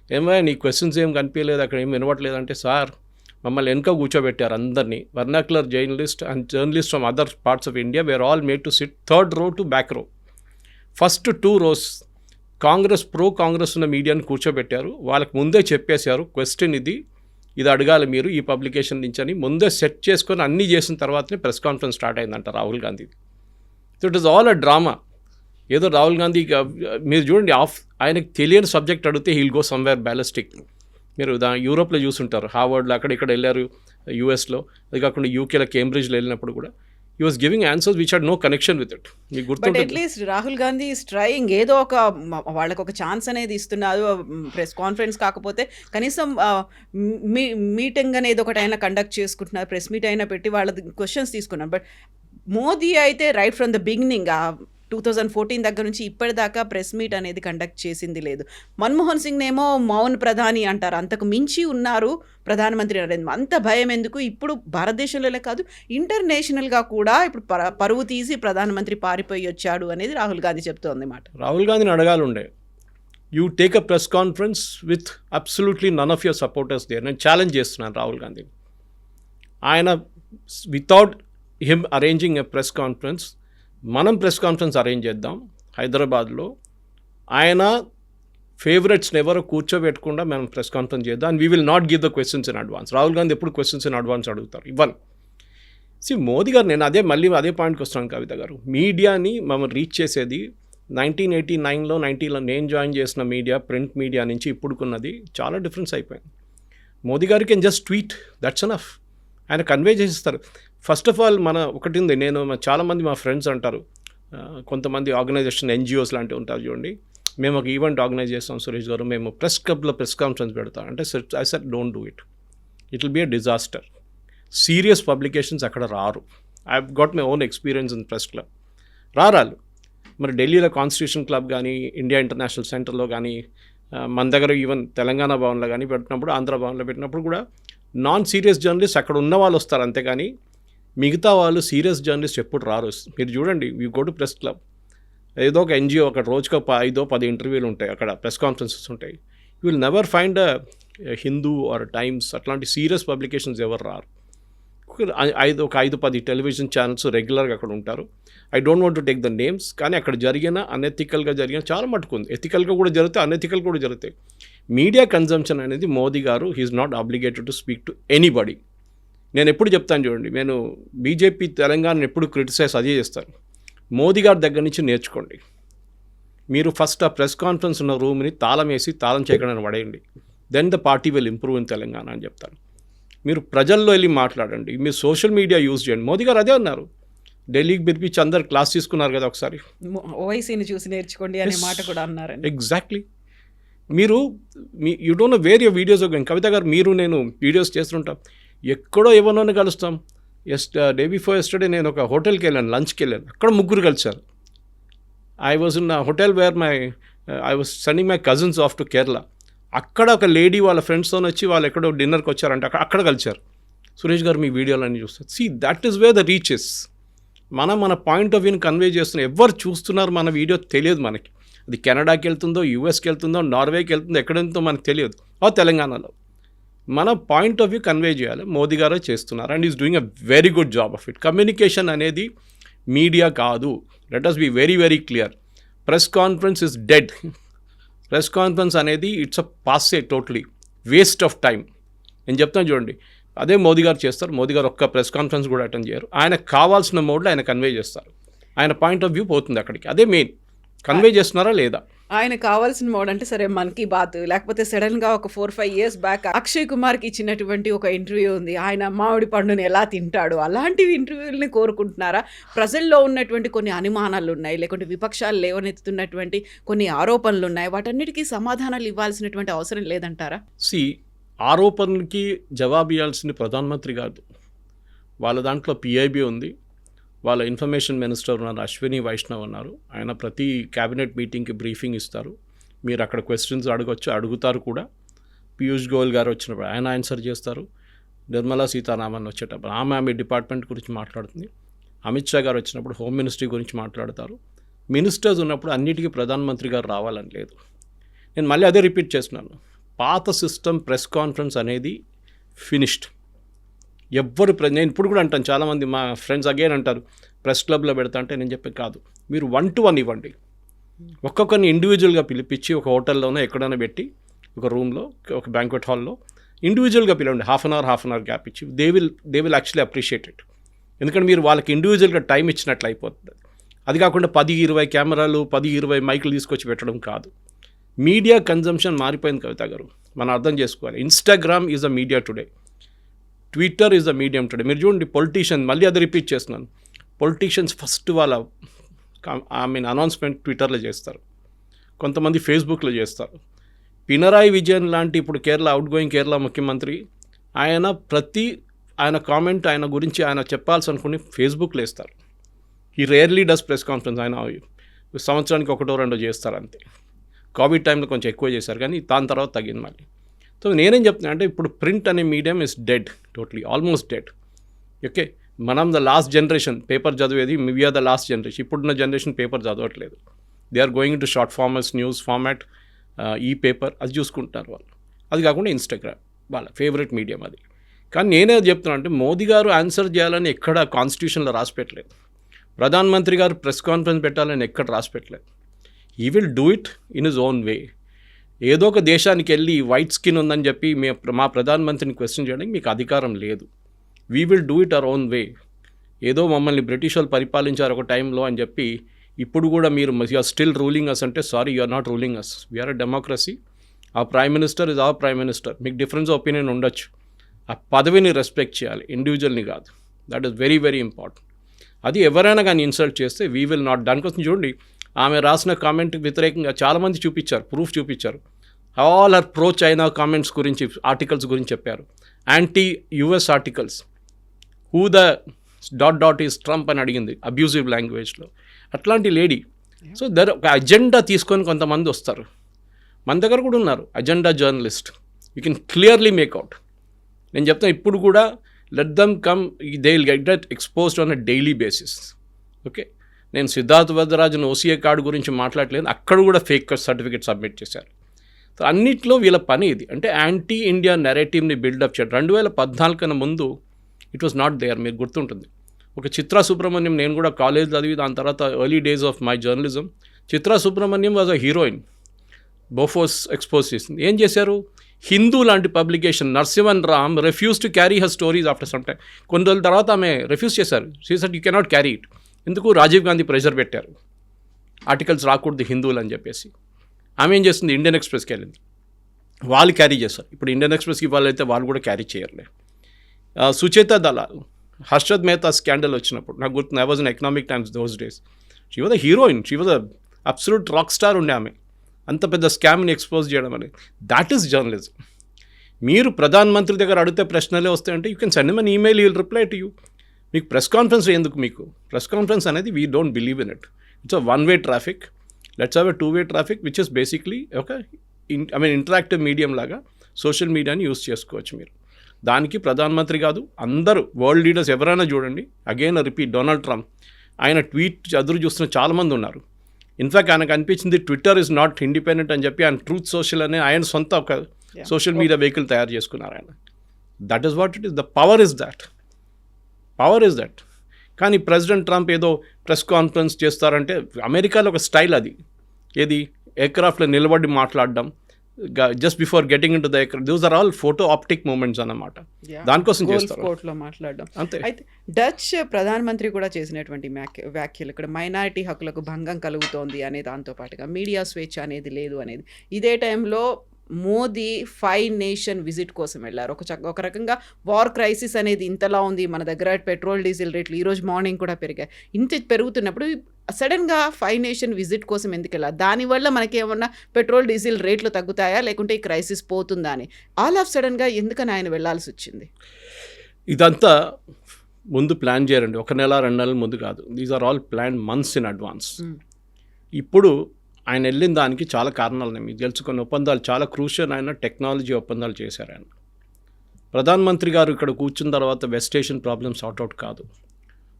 ఏమయ్యా నీ క్వశ్చన్స్ ఏం కనిపించలేదు, అక్కడ ఏం వినవట్లేదు అంటే, సార్ మమ్మల్ని వెనుక కూర్చోబెట్టారు అందరినీ. Vernacular journalist and journalist from other parts of India where all made to SIT third row to back రో. ఫస్ట్ 2 rows కాంగ్రెస్ ఉన్న మీడియాని కూర్చోబెట్టారు. వాళ్ళకి ముందే చెప్పేశారు క్వశ్చన్ ఇది అడగాలి మీరు ఈ పబ్లికేషన్ నుంచి అని ముందే సెట్ చేసుకొని అన్నీ చేసిన తర్వాతనే ప్రెస్ కాన్ఫరెన్స్ స్టార్ట్ అయిందంట Rahul Gandhi. So it is all a drama. ఏదో రాహుల్ గాంధీ మీరు చూడండి, ఆయనకు తెలియని సబ్జెక్ట్ అడిగితే హీల్ గో సమ్వేర్ బ్యాలిస్టిక్. మీరు యూరోప్లో చూసుంటారు, హార్వర్డ్లో అక్కడ ఇక్కడ వెళ్ళారు, యూఎస్లో, అది కాకుండా యూకేలో కేంబ్రిడ్జ్లో వెళ్ళినప్పుడు కూడా he was giving answers which had no connection with it. But at least Rahul Gandhi is trying, ఏదో ఒక వాళ్ళకి ఒక ఛాన్స్ అనేది ఇస్తున్నారు. ప్రెస్ కాన్ఫరెన్స్ కాకపోతే కనీసం మీటింగ్ అనేది ఒకటి అయినా కండక్ట్ చేసుకుంటున్నారు, ప్రెస్ మీట్ అయినా పెట్టి వాళ్ళ క్వశ్చన్స్ తీసుకున్నారు. బట్ మోదీ అయితే రైట్ ఫ్రమ్ ద బిగినింగ్ 2014 దగ్గర నుంచి ఇప్పటిదాకా ప్రెస్ మీట్ అనేది కండక్ట్ చేసింది లేదు. మన్మోహన్ సింగ్ ఏమో మౌన్ ప్రధాని అంటారు, అంతకు మించి ఉన్నారు ప్రధానమంత్రి నరేంద్ర. అంత భయం ఎందుకు? ఇప్పుడు భారతదేశంలోనే కాదు, ఇంటర్నేషనల్గా కూడా ఇప్పుడు పరువు తీసి ప్రధానమంత్రి పారిపోయి వచ్చాడు అనేది రాహుల్ గాంధీ చెప్తోంది మాట. రాహుల్ గాంధీని అడగాలి ఉండే, you take a press conference with absolutely none of your supporters there. నేను ఛాలెంజ్ చేస్తున్నాను రాహుల్ గాంధీని. ఆయన without him arranging a press conference, మనం ప్రెస్ కాన్ఫరెన్స్ అరేంజ్ చేద్దాం హైదరాబాద్లో. ఆయన ఫేవరెట్స్ని ఎవరో కూర్చోబెట్టకుండా మనం ప్రెస్ కాన్ఫరెన్స్ చేద్దాం. And we will not give the questions in advance. Rahul Gandhi ఎప్పుడు క్వశ్చన్స్ ఇన్ అడ్వాన్స్ అడుగుతారు, ఇవ్వను. మోదీ గారు, నేను అదే పాయింట్కి వస్తున్నాను కవిత గారు. మీడియాని మనం రీచ్ చేసేది 1989లో 90లో నేను జాయిన్ చేసిన మీడియా, ప్రింట్ మీడియా నుంచి ఇప్పుడుకున్నది చాలా డిఫరెన్స్ అయిపోయింది. మోదీ గారికి జస్ట్ ట్వీట్, దట్స్ ఎనఫ్. ఆయన కన్వే చేసేస్తారు. ఫస్ట్ ఆఫ్ ఆల్ ఒకటి ఉంది, నేను చాలామంది మా ఫ్రెండ్స్ అంటారు, కొంతమంది ఆర్గనైజేషన్ ఎన్జిఓస్ లాంటివి ఉంటారు చూడండి, మేము ఒక ఈవెంట్ ఆర్గనైజ్ చేస్తాం సురేష్ గారు, మేము ప్రెస్ క్లబ్లో ప్రెస్ కాన్ఫరెన్స్ పెడతాం అంటే, I said don't do it, it will be a disaster. Serious publications అక్కడ రారు. I have got my own experience in press club. రారాలు మరి ఢిల్లీలో కాన్స్టిట్యూషన్ క్లబ్ కానీ, ఇండియా ఇంటర్నేషనల్ సెంటర్లో కానీ, మన దగ్గర ఈవెన్ తెలంగాణ భవన్లో కానీ పెట్టినప్పుడు, ఆంధ్ర భవన్లో పెట్టినప్పుడు కూడా నాన్ సీరియస్ జర్నలిస్ట్ అక్కడ ఉన్న వాళ్ళు వస్తారు అంతేగాని మిగతా వాళ్ళు సీరియస్ జర్నలిస్ట్ ఎప్పుడు రారు. మీరు చూడండి, you go to press club, ఏదో ఒక ఎన్జిఓ అక్కడ రోజుకు 5-10 ఇంటర్వ్యూలు ఉంటాయి, అక్కడ ప్రెస్ కాన్ఫరెన్సెస్ ఉంటాయి. You will never find Hindu or Times అట్లాంటి సీరియస్ పబ్లికేషన్స్ ఎవరు రారు. ఒక 5-10 టెలివిజన్ ఛానల్స్ రెగ్యులర్గా అక్కడ ఉంటారు. I don't want to take the names, కానీ అక్కడ జరిగిన అనెథికల్గా జరిగిన చాలా మటుకు ఉంది. ఎథికల్గా కూడా జరుగుతాయి, అనెథికల్ కూడా జరుగుతాయి. మీడియా కన్జంప్షన్ అనేది మోదీ గారు he's not obligated to speak to anybody. నేను ఎప్పుడు చెప్తాను చూడండి, నేను బీజేపీ తెలంగాణను ఎప్పుడు క్రిటిసైజ్ అదే చేస్తాను. మోదీ గారి దగ్గర నుంచి నేర్చుకోండి. మీరు ఫస్ట్ ఆ ప్రెస్ కాన్ఫరెన్స్ ఉన్న రూమ్ని తాళం వేసి తాళం చేయకుండా పడేయండి. Then the party will improve in Telangana అని చెప్తాను. మీరు ప్రజల్లో వెళ్ళి మాట్లాడండి, మీరు సోషల్ మీడియా యూజ్ చేయండి. మోదీ గారు అదే అన్నారు, ఢిల్లీకి పిలిపించి అందరు క్లాస్ తీసుకున్నారు కదా ఒకసారి, ఓవైసీని చూసి నేర్చుకోండి అనే మాట కూడా అన్నారు. ఎగ్జాక్ట్లీ. మీరు you don't know where your videos are going. Kavitha garu, మీరు నేను వీడియోస్ చేస్తుంటాం, ఎక్కడో ఎవరినోనే కలుస్తాం. డే బిఫోర్ ఎస్టర్డే నేను ఒక హోటల్కి వెళ్ళాను, లంచ్కి వెళ్ళాను, అక్కడ ముగ్గురు కలిసారు. I was in hotel where I was sending my cousins off to Kerala. అక్కడ ఒక లేడీ వాళ్ళ ఫ్రెండ్స్తో వచ్చి వాళ్ళు ఎక్కడో డిన్నర్కి వచ్చారంటే అక్కడ కలిసారు. సురేష్ గారు మీ వీడియోలన్నీ చూస్తారు. See, that is where the reaches. మన పాయింట్ ఆఫ్ వ్యూని కన్వే చేస్తున్నాం. ఎవరు చూస్తున్నారు మన వీడియో తెలియదు మనకి. అది కెనడాకి వెళ్తుందో, యూఎస్కి వెళ్తుందో, నార్వేకి వెళ్తుందో, ఎక్కడ వెళ్తుందో మనకు తెలియదు. తెలంగాణలో మన పాయింట్ ఆఫ్ వ్యూ కన్వే చేయాలి. మోదీ గారు చేస్తున్నారు and is doing a very good job of it. Communication అనేది మీడియా కాదు. Let us be very very clear. Press conference is dead. Press conference అనేది it's a passe, totally waste of time. నేను చెప్తాను చూడండి, అదే మోదీ గారు చేస్తారు. మోదీ గారు ఒక్క ప్రెస్ కాన్ఫరెన్స్ కూడా అటెండ్ చేయరు. ఆయనకు కావాల్సిన మోడ్లో ఆయన కన్వే చేస్తారు. ఆయన పాయింట్ ఆఫ్ వ్యూ పోతుంది అక్కడికి. అదే మెయిన్. కన్వే చేస్తున్నారా లేదా? ఆయన కావాల్సిన మోడ్ అంటే సరే మన్ కీ బాత్, లేకపోతే సడన్గా ఒక 4-5 years బ్యాక్ అక్షయ్ కుమార్కి ఇచ్చినటువంటి ఒక ఇంటర్వ్యూ ఉంది, ఆయన మామిడి పండుని ఎలా తింటాడు, అలాంటివి ఇంటర్వ్యూలని కోరుకుంటున్నారా? ప్రజల్లో ఉన్నటువంటి కొన్ని అనుమానాలు ఉన్నాయి, లేకుంటే విపక్షాలు లేవనెత్తుతున్నటువంటి కొన్ని ఆరోపణలు ఉన్నాయి, వాటన్నిటికీ సమాధానాలు ఇవ్వాల్సినటువంటి అవసరం లేదంటారా? ఆరోపణలకి జవాబు ఇవ్వాల్సింది ప్రధానమంత్రి కాదు. వాళ్ళ దాంట్లో పిఐబి ఉంది, వాళ్ళ ఇన్ఫర్మేషన్ మినిస్టర్ ఉన్నారు, అశ్విని వైష్ణవ్ ఉన్నారు. ఆయన ప్రతి క్యాబినెట్ మీటింగ్కి బ్రీఫింగ్ ఇస్తారు. మీరు అక్కడ క్వశ్చన్స్ అడుగుతారు కూడా. పీయూష్ గోయల్ గారు వచ్చినప్పుడు ఆయన ఆన్సర్ చేస్తారు. నిర్మలా సీతారామన్ వచ్చేటప్పుడు ఆమె డిపార్ట్మెంట్ గురించి మాట్లాడుతుంది. అమిత్ షా గారు వచ్చినప్పుడు హోమ్ మినిస్ట్రీ గురించి మాట్లాడతారు. మినిస్టర్స్ ఉన్నప్పుడు అన్నిటికీ ప్రధానమంత్రి గారు రావాలని లేదు. నేను మళ్ళీ అదే రిపీట్ చేస్తున్నాను, పాత సిస్టమ్ ప్రెస్ కాన్ఫరెన్స్ అనేది ఫినిష్డ్. నేను ఇప్పుడు కూడా అంటాను, చాలామంది మా ఫ్రెండ్స్ అగైన్ అంటారు ప్రెస్ క్లబ్లో పెడతా అంటే నేను చెప్పే కాదు, మీరు 1-to-1 ఇవ్వండి. ఒక్కొక్కరిని ఇండివిజువల్గా పిలిపించి ఒక హోటల్లోనే ఎక్కడైనా పెట్టి ఒక రూమ్లో, ఒక బ్యాంక్వెట్ హాల్లో ఇండివిజువల్గా పిలవండి. హాఫ్ అన్ అవర్ గ్యాప్ ఇచ్చి they will actually appreciate it. ఎందుకంటే మీరు వాళ్ళకి ఇండివిజువల్గా టైం ఇచ్చినట్లు అయిపోతుంది. అది కాకుండా 10-20 కెమెరాలు, 10-20 మైకులు తీసుకొచ్చి పెట్టడం కాదు. మీడియా కన్జంప్షన్ మారిపోయింది కవిత గారు, మనం అర్థం చేసుకోవాలి. Instagram is a media today, Twitter is a medium today. మీరు చూడండి, పొలిటీషియన్, మళ్ళీ అది రిపీట్ చేస్తున్నాను, పొలిటీషియన్స్ ఫస్ట్ వాళ్ళ అనౌన్స్మెంట్ ట్విట్టర్లో చేస్తారు, కొంతమంది ఫేస్బుక్లో చేస్తారు. పినరాయి విజయన్ లాంటి ఇప్పుడు అవుట్గోయింగ్ కేరళ ముఖ్యమంత్రి, ఆయన కామెంట్, ఆయన గురించి ఆయన చెప్పాల్సి అనుకుని ఫేస్బుక్లో వేస్తారు. ఈ రేర్లీ డస్ ప్రెస్ కాన్ఫరెన్స్. ఆయన సంవత్సరానికి 1-2 చేస్తారు అంతే. కోవిడ్ టైంలో కొంచెం ఎక్కువ చేశారు, కానీ దాని తర్వాత తగ్గింది మళ్ళీ. సో నేనేం చెప్తున్నా అంటే, ఇప్పుడు ప్రింట్ అనే medium is dead, totally almost dead. Okay, మనం ద లాస్ట్ జనరేషన్ పేపర్ చదివేది, వీఆర్ ద లాస్ట్ జనరేషన్. ఇప్పుడున్న జనరేషన్ పేపర్ చదవట్లేదు. They are going to short formats, news format, e paper అది చూసుకుంటున్నారు వాళ్ళు. అది కాకుండా ఇన్స్టాగ్రామ్ వాళ్ళ ఫేవరెట్ మీడియం అది. కానీ నేనే చెప్తున్నా అంటే, మోదీ గారు ఆన్సర్ చేయాలని ఎక్కడ కాన్స్టిట్యూషన్లో రాసి పెట్టలేదు. ప్రధానమంత్రి గారు ప్రెస్ కాన్ఫరెన్స్ పెట్టాలని ఎక్కడ రాసి పెట్టలేదు. He will do it in his own way. ఏదో ఒక దేశానికి వెళ్ళి వైట్ స్కిన్ ఉందని చెప్పి మా ప్రధానమంత్రిని క్వశ్చన్ చేయడానికి మీకు అధికారం లేదు. We will do it our own way. ఏదో మమ్మల్ని బ్రిటిష్ వాళ్ళు పరిపాలించారు ఒక టైంలో అని చెప్పి ఇప్పుడు కూడా మీరు ఆర్ స్టిల్ రూలింగ్ అస్ అంటే, sorry, you are not ruling us. We're a democracy. ఆ prime minister is our prime minister. మీకు డిఫరెన్స్ ఒపీనియన్ ఉండొచ్చు, ఆ పదవిని రెస్పెక్ట్ చేయాలి, ఇండివిజువల్ని కాదు. That is very very important. అది ఎవరైనా కానీ ఇన్సల్ట్ చేస్తే వీ విల్ నాట్. దానికోసం చూడండి, ఆమె రాసిన కామెంట్ వ్యతిరేకంగా చాలామంది చూపించారు, ప్రూఫ్ చూపించారు. All are pro China comments గురించి, ఆర్టికల్స్ గురించి చెప్పారు, anti US articles. Who the ... is Trump అని అడిగింది అబ్యూజివ్ లాంగ్వేజ్లో. అట్లాంటి లేడీ. సో ఒక అజెండా తీసుకొని కొంతమంది వస్తారు, మన దగ్గర కూడా ఉన్నారు agenda journalist. You can clearly make out. నేను చెప్తాను ఇప్పుడు కూడా let them come, they will get exposed on a daily basis. Okay, నేను సిద్ధార్థ్ వరదరాజన్ ఓసీఏ కార్డు గురించి మాట్లాడలేదు, అక్కడ కూడా ఫేక్ సర్టిఫికేట్ సబ్మిట్ చేశారు. సో అన్నిట్లో వీళ్ళ పని ఇది, అంటే యాంటీ ఇండియా నెరేటివ్ని బిల్డప్ చేయడం. 2014 కన్నా ముందు ఇట్ వాస్ నాట్ దేర్. మీరు గుర్తుంటుంది, ఒక చిత్రా సుబ్రహ్మణ్యం, నేను కూడా కాలేజ్ చదివి దాని తర్వాత early days of my journalism, Chitra Subrahmanyam was a heroine. Bofors expose చేసింది. ఏం చేశారు, హిందూ లాంటి publication Narasimhan Ram refuse to carry her stories after some time. కొన్ని రోజుల తర్వాత ఆమె రెఫ్యూజ్ చేశారు. She said you cannot carry it. ఎందుకు, రాజీవ్ గాంధీ ప్రెషర్ పెట్టారు, ఆర్టికల్స్ రాకూడదు హిందువులు అని చెప్పేసి. ఆమె ఏం చేస్తుంది, ఇండియన్ ఎక్స్ప్రెస్కి వెళ్ళింది, వాళ్ళు క్యారీ చేస్తారు. ఇప్పుడు ఇండియన్ ఎక్స్ప్రెస్కి వాళ్ళైతే వాళ్ళు కూడా క్యారీ చేయరులే. సుచేత దళాల్, హర్షద్ మెహతా స్కాండల్ వచ్చినప్పుడు నాకు గుర్తుంది, I was in economic times those days. She was a heroine, she was a absolute rock star ఉండే ఆమె. అంత పెద్ద స్కామ్ని ఎక్స్పోజ్ చేయడం అనేది, దాట్ ఈస్ జర్నలిజం. మీరు ప్రధానమంత్రి దగ్గర అడిగితే ప్రశ్నలే వస్తాయంటే you can send an email, you will reply to you. మీకు ప్రెస్ కాన్ఫరెన్స్ ఎందుకు, మీకు ప్రెస్ కాన్ఫరెన్స్ అనేది we don't believe in it. It's a one way traffic. Let's have a two way traffic which is basically ఒక ఇంటరాక్టివ్ మీడియం లాగా సోషల్ మీడియాని యూస్ చేసుకోవచ్చు మీరు. దానికి ప్రధానమంత్రి కాదు, అందరూ వరల్డ్ లీడర్స్ ఎవరైనా చూడండి. అగైన్ రిపీట్, డొనాల్డ్ ట్రంప్ ఆయన ట్వీట్ ఎదురు చూస్తున్న చాలామంది ఉన్నారు. ఇన్ఫ్యాక్ట్ ఆయనకు అనిపించింది ట్విట్టర్ ఇస్ నాట్ ఇండిపెండెంట్ అని చెప్పి ఆయన ట్రూత్ సోషల్ అనే ఆయన సొంత ఒక సోషల్ మీడియా వెహికల్ తయారు చేసుకున్నారు ఆయన. That is what it is, the power is that. కానీ ప్రెసిడెంట్ ట్రంప్ ఏదో ప్రెస్ కాన్ఫరెన్స్ చేస్తారంటే అమెరికాలో ఒక స్టైల్ అది, ఏది ఎయిర్క్రాఫ్ట్లో నిలబడి మాట్లాడడం, just before getting in to the aircraft, those are all photo optic moments అన్నమాట. దానికోసం చేస్తారు, కోర్టులో మాట్లాడడం అంతే. అయితే డచ్ ప్రధానమంత్రి కూడా చేసినటువంటి వ్యాఖ్యలు ఇక్కడ మైనారిటీ హక్కులకు భంగం కలుగుతోంది అనే దాంతో పాటుగా మీడియా స్వేచ్ఛ అనేది లేదు అనేది. ఇదే టైంలో మోదీ 5 నేషన్ విజిట్ కోసం వెళ్ళారు. ఒక రకంగా వార్ క్రైసిస్ అనేది ఇంతలా ఉంది, మన దగ్గర పెట్రోల్ డీజిల్ రేట్లు ఈరోజు మార్నింగ్ కూడా పెరిగాయి. ఇంత పెరుగుతున్నప్పుడు సడన్గా 5 నేషన్ విజిట్ కోసం ఎందుకు వెళ్ళాలి? దానివల్ల మనకి ఏమన్నా పెట్రోల్ డీజిల్ రేట్లు తగ్గుతాయా, లేకుంటే ఈ క్రైసిస్ పోతుందా అని ఆల్ ఆఫ్ సడన్గా ఎందుకని ఆయన వెళ్ళాల్సి వచ్చింది? ఇదంతా ముందు ప్లాన్ చేయరండి, 1 నెల 2 నెలల ముందు కాదు. These are all plan months in advance. ఇప్పుడు ఆయన వెళ్ళిన దానికి చాలా కారణాలు ఉన్నాయి. మీకు తెలుసుకున్న ఒప్పందాలు చాలా క్రూషియల్. ఆయన టెక్నాలజీ ఒప్పందాలు చేశారు. ఆయన ప్రధానమంత్రి గారు ఇక్కడ కూర్చున్న తర్వాత వెస్ట్ ఏషియన్ ప్రాబ్లమ్ సార్ట్అవుట్ కాదు.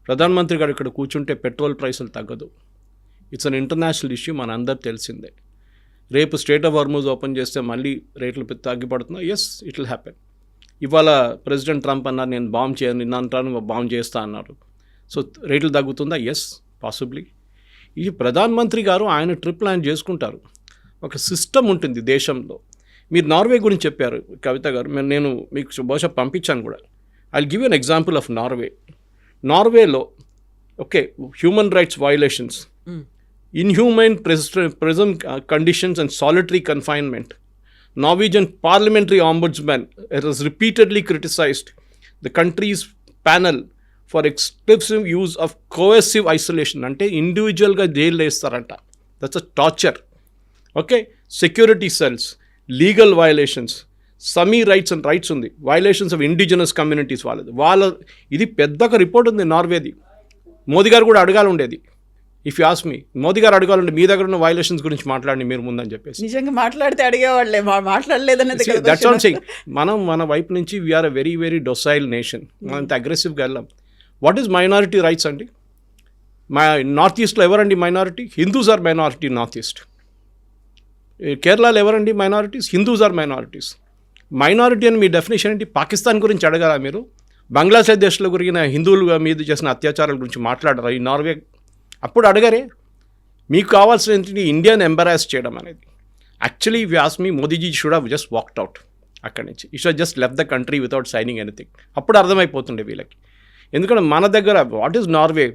ప్రధానమంత్రి గారు ఇక్కడ కూర్చుంటే పెట్రోల్ ప్రైసులు తగ్గదు. ఇట్స్ అన్ ఇంటర్నేషనల్ ఇష్యూ, మన అందరు తెలిసిందే. రేపు స్ట్రేట్ ఆఫ్ హార్మూజ్ ఓపెన్ చేస్తే మళ్ళీ రేట్లు తగ్గిపడుతున్నాయి. Yes, it will happen. ఇవాళ ప్రెసిడెంట్ ట్రంప్ అన్నారు నేను బాంబ్ చేయను, నిన్న అంటాను బాంబ్ చేస్తా అన్నారు. సో రేట్లు తగ్గుతుందా? Yes, possibly. ఈ ప్రధానమంత్రి గారు ఆయన ట్రిప్ ప్లాన్ చేసుకుంటారు. ఒక సిస్టమ్ ఉంటుంది దేశంలో. మీరు నార్వే గురించి చెప్పారు కవిత గారు, నేను మీకు బహుశా పంపించాను కూడా. I give you an example of నార్వేలో okay, human rights violations, inhuman prison conditions and solitary confinement. Norwegian parliamentary ombudsman has repeatedly criticized the country's panel for excessive use of coercive isolation. అంటే ఇండివిజువల్గా జైల్లో వేస్తారంట. That's a torture. Okay, security cells, legal violations, Sami rights and rights ఉంది, వయలేషన్స్ ఆఫ్ ఇండిజినస్ కమ్యూనిటీస్ వాళ్ళ ఇది పెద్దగా రిపోర్ట్ ఉంది నార్వేది. మోదీ గారు కూడా అడగాలి ఉండేది. If you ask me, Modi గారు అడగాలంటే మీ దగ్గర ఉన్న వయలేషన్స్ గురించి మాట్లాడి మీరు ముందని చెప్పేసి. నిజంగా మాట్లాడితే అడిగేవాళ్ళే, మాట్లాడలేదనేది. That's all saying. మనం మన వైపు నుంచి we're a very very docile nation. మనం ఇంత అగ్రెసివ్గా వెళ్ళాం. వాట్ ఈస్ మైనారిటీ రైట్స్ అండి? నార్త్ ఈస్ట్లో ఎవరండి minority? Hindus are minority north east. కేరళలో ఎవరండి minorities? Hindus are minorities. Minority అని మీ డెఫినేషన్ ఏంటి? పాకిస్తాన్ గురించి అడగాల మీరు? బంగ్లాదేశ్లో గురిగిన హిందువుల మీద చేసిన అత్యాచారాల గురించి మాట్లాడరా ఈ నార్వే? అప్పుడు అడగరే. మీకు కావాల్సిన ఏంటి? ఇండియాని ఎంబరాస్ చేయడం అనేది. Actually if you ask me, Modiji should have just walked out అక్కడి నుంచి. He should just left the country without signing anything. అప్పుడు అర్థమైపోతుండే వీళ్ళకి. ఎందుకంటే మన దగ్గర what is Norway?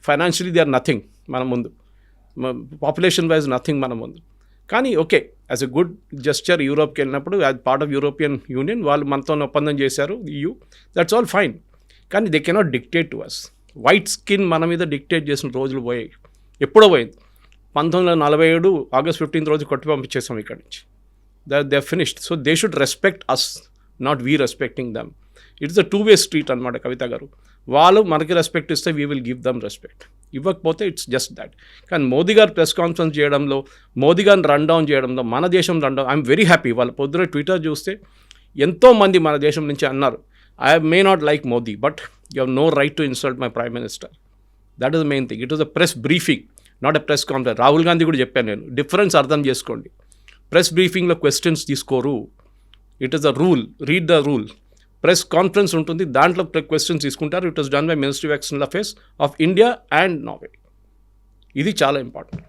Financially they are nothing మన ముందు, పాపులేషన్ వైజ్ నథింగ్ మన ముందు. కానీ okay, as a good gesture యూరోప్కి వెళ్ళినప్పుడు as part of European Union వాళ్ళు మనతో ఒప్పందం చేశారు, EU. That's all fine. కానీ they cannot dictate to us. White skin మన మీద డిక్టేట్ చేసిన రోజులు పోయాయి. ఎప్పుడో పోయింది. 1947 ఆగస్ట్ 15 రోజు కొట్టి పంపించేసాం ఇక్కడి నుంచి. They finished. So they should respect us, not we respecting them. It's a 2-way street అనమాట కవిత గారు. వాళ్ళు మనకి రెస్పెక్ట్ ఇస్తే we will give them respect. ఇవ్వకపోతే ఇట్స్ జస్ట్ దాట్. కానీ మోదీ గారు ప్రెస్ కాన్ఫరెన్స్ చేయడంలో, మోదీ గారిని రన్ డౌన్ చేయడంలో, మన దేశం run down, I'm very happy. వాళ్ళ పొద్దున ట్విట్టర్ చూస్తే ఎంతోమంది మన దేశం నుంచి అన్నారు, I may not like Modi but you have no right to insult my prime minister. That is the main thing. It was a press briefing, not a press conference. Rahul Gandhi కూడా చెప్పాను నేను, డిఫరెన్స్ అర్థం చేసుకోండి. ప్రెస్ బ్రీఫింగ్లో క్వశ్చన్స్ తీసుకోరు, it is a rule, read the rule. Press conference ఉంటుంది, దాంట్లో క్వశ్చన్స్ తీసుకుంటారు. It was done by ministry of external affairs of India and Norway. ఇది చాలా ఇంపార్టెంట్.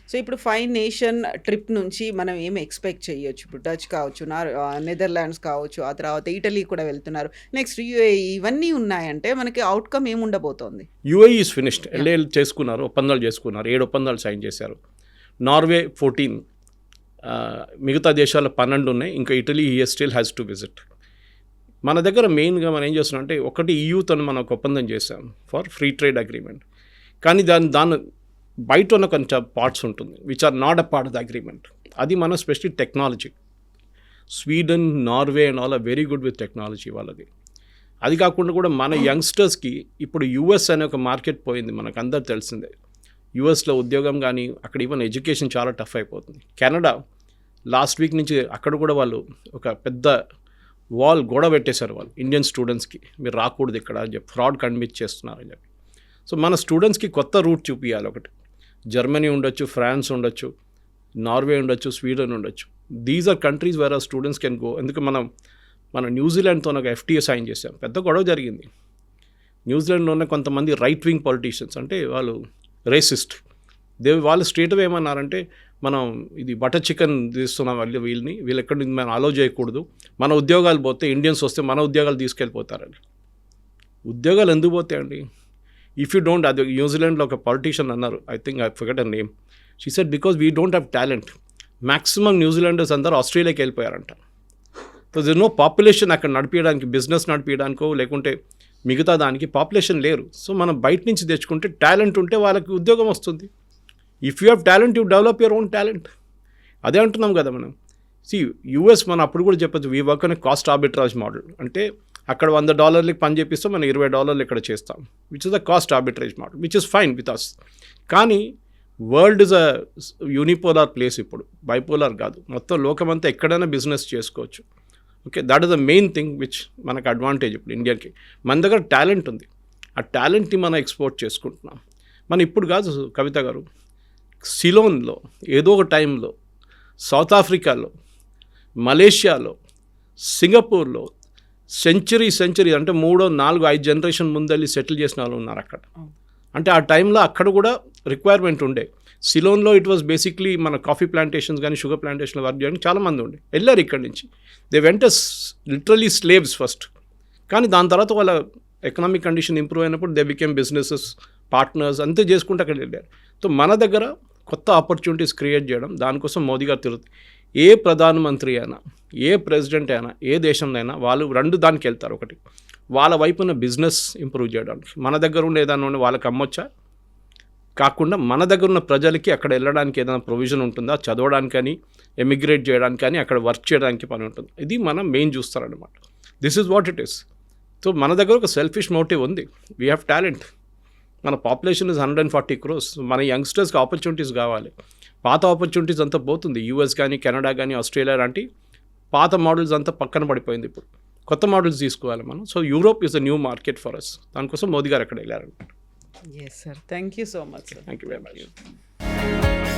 సో ఇప్పుడు 5 నేషన్ ట్రిప్ నుంచి మనం ఏం ఎక్స్పెక్ట్ చేయొచ్చు? ఇప్పుడు డచ్ కావచ్చు, నెదర్లాండ్స్ కావచ్చు, ఆ తర్వాత ఇటలీ కూడా వెళ్తున్నారు, నెక్స్ట్ యుఏఈ, ఇవన్నీ ఉన్నాయంటే మనకి అవుట్కమ్ ఏముండబోతోంది? యుఏఈ ఈజ్ ఫినిష్డ్, ఎల్ఏఎల్ చేసుకున్నారు, ఒప్పందాలు చేసుకున్నారు, 7 ఒప్పందాలు సైన్ చేశారు. నార్వే 14, మిగతా దేశాలు 12 ఉన్నాయి. ఇంకా Italy still has to visit. మన దగ్గర మెయిన్గా మనం ఏం చేస్తున్నాం అంటే, ఒకటి ఈయూతో మనం ఒక ఒప్పందం చేసాం ఫర్ ఫ్రీ ట్రేడ్ అగ్రిమెంట్. కానీ దాని బయట ఉన్న కొంచెం పార్ట్స్ ఉంటుంది which are not a part of the agreement. అది మన specially technology. Sweden, Norway and all are very good with technology వాళ్ళది. అది కాకుండా కూడా మన యంగ్స్టర్స్కి ఇప్పుడు యూఎస్ అనే ఒక మార్కెట్ పోయింది, మనకు అందరు తెలిసిందే. యూఎస్లో ఉద్యోగం కానీ అక్కడ ఈవెన్ ఎడ్యుకేషన్ చాలా టఫ్ అయిపోతుంది. కెనడా లాస్ట్ వీక్ నుంచి అక్కడ కూడా వాళ్ళు ఒక పెద్ద గోడ పెట్టేశారు వాళ్ళు ఇండియన్ స్టూడెంట్స్కి, మీరు రాకూడదు ఇక్కడ అని చెప్పి, ఫ్రాడ్ కన్విన్స్ చేస్తున్నారని చెప్పి. సో మన స్టూడెంట్స్కి కొత్త రూట్ చూపించాలి. ఒకటి జర్మనీ ఉండొచ్చు, ఫ్రాన్స్ ఉండొచ్చు, నార్వే ఉండొచ్చు, స్వీడన్ ఉండొచ్చు. These are countries where are students can go. ఎందుకు మన న్యూజిలాండ్తో ఒక FTA సైన్ చేసాం, పెద్ద గొడవ జరిగింది. న్యూజిలాండ్లో ఉన్న కొంతమంది రైట్ వింగ్ పొలిటీషియన్స్, అంటే వాళ్ళు రేసిస్ట్, వాళ్ళు స్ట్రేట్ అవే ఏమన్నారంటే, మనం ఇది బటర్ చికెన్ తీస్తున్నాం వీళ్ళు ఎక్కడి నుంచి మనం అలో చేయకూడదు, మన ఉద్యోగాలు పోతే ఇండియన్స్ వస్తే మన ఉద్యోగాలు తీసుకెళ్ళిపోతారని. ఉద్యోగాలు ఎందుకు పోతాయండి? ఇఫ్ యూ డోంట్, అది న్యూజిలాండ్లో ఒక పొలిటీషియన్ అన్నారు, I think I forget her name, she said because we don't have talent. Maximum New Zealanders అందరూ ఆస్ట్రేలియాకి వెళ్ళిపోయారంట. సో దిర్ నో పాపులేషన్ అక్కడ నడిపించడానికి, బిజినెస్ నడిపించడానికో లేకుంటే మిగతా దానికి పాపులేషన్ లేరు. సో మనం బయట నుంచి తెచ్చుకుంటే టాలెంట్ ఉంటే వాళ్ళకి ఉద్యోగం వస్తుంది. If you have talent, you develop your own talent. అదే అంటున్నాం కదా మనం. యూఎస్ మనం అప్పుడు కూడా చెప్పచ్చు, వీ వర్క్ అనే కాస్ట్ ఆర్బిట్రాజ్ మోడల్. అంటే అక్కడ $100 పని చేపిస్తాం, మనం $20 ఇక్కడ చేస్తాం, which is the cost arbitrage model, which is fine with us. కానీ world is a unipolar place ఇప్పుడు, బైపోలార్ కాదు. మొత్తం లోకమంతా ఎక్కడైనా బిజినెస్ చేసుకోవచ్చు. Okay, that is the main thing which మనకు అడ్వాంటేజ్ ఇప్పుడు ఇండియాకి. మన దగ్గర టాలెంట్ ఉంది, ఆ టాలెంట్ని మనం ఎక్స్పోర్ట్ చేసుకుంటున్నాం. మనం ఇప్పుడు కాదు కవిత గారు, సిలోన్లో ఏదో ఒక టైంలో, సౌత్ ఆఫ్రికాలో, మలేషియాలో, సింగపూర్లో సెంచరీ అంటే 3, 4, 5 జనరేషన్ ముందెళ్ళి సెటిల్ చేసిన వాళ్ళు ఉన్నారు అక్కడ. అంటే ఆ టైంలో అక్కడ కూడా రిక్వైర్మెంట్ ఉండే. సిలోన్లో ఇట్ వాజ్ బేసిక్లీ మన కాఫీ ప్లాంటేషన్స్ కానీ షుగర్ ప్లాంటేషన్లో వర్క్ చేయడానికి చాలామంది ఉండే, వెళ్ళారు ఇక్కడి నుంచి. దే వెంట లిటరలీ స్లేవ్స్ ఫస్ట్, కానీ దాని తర్వాత వాళ్ళ ఎకనామిక్ కండిషన్ ఇంప్రూవ్ అయినప్పుడు దే బికేమ్ బిజినెసెస్, పార్ట్నర్స్, అంతే చేసుకుంటూ అక్కడ వెళ్ళారు. సో మన దగ్గర కొత్త ఆపర్చునిటీస్ క్రియేట్ చేయడం, దానికోసం మోదీ గారు తిరుగుతుంది. ఏ ప్రధానమంత్రి అయినా, ఏ ప్రెసిడెంట్ అయినా, ఏ దేశంలో అయినా వాళ్ళు 2 దానికి వెళ్తారు. ఒకటి వాళ్ళ వైపున బిజినెస్ ఇంప్రూవ్ చేయడానికి, మన దగ్గర ఉండే ఏదైనా ఉండి వాళ్ళకి అమ్మొచ్చా, కాకుండా మన దగ్గర ఉన్న ప్రజలకి అక్కడ వెళ్ళడానికి ఏదైనా ప్రొవిజన్ ఉంటుందా, చదవడానికి కానీ, ఎమిగ్రేట్ చేయడానికి కానీ, అక్కడ వర్క్ చేయడానికి పని ఉంటుంది. ఇది మనం మెయిన్ చూస్తారనమాట. This is what it is. So మన దగ్గర ఒక సెల్ఫిష్ మోటివ్ ఉంది, వీ హ్యావ్ టాలెంట్. మన పాపులేషన్ ఇస్ 140 crores. మన యంగ్స్టర్స్కి ఆపర్చునిటీస్ కావాలి. పాత ఆపర్చునిటీస్ అంతా పోతుంది. యూఎస్ కానీ, కెనడా కానీ, ఆస్ట్రేలియా లాంటి పాత మోడల్స్ అంతా పక్కన పడిపోయింది. ఇప్పుడు కొత్త మోడల్స్ తీసుకోవాలి మనం. So Europe is a new market for us. దానికోసం మోదీ గారు అక్కడ వెళ్ళారనమాట. Yes sir, thank you so much sir. Thank you very much.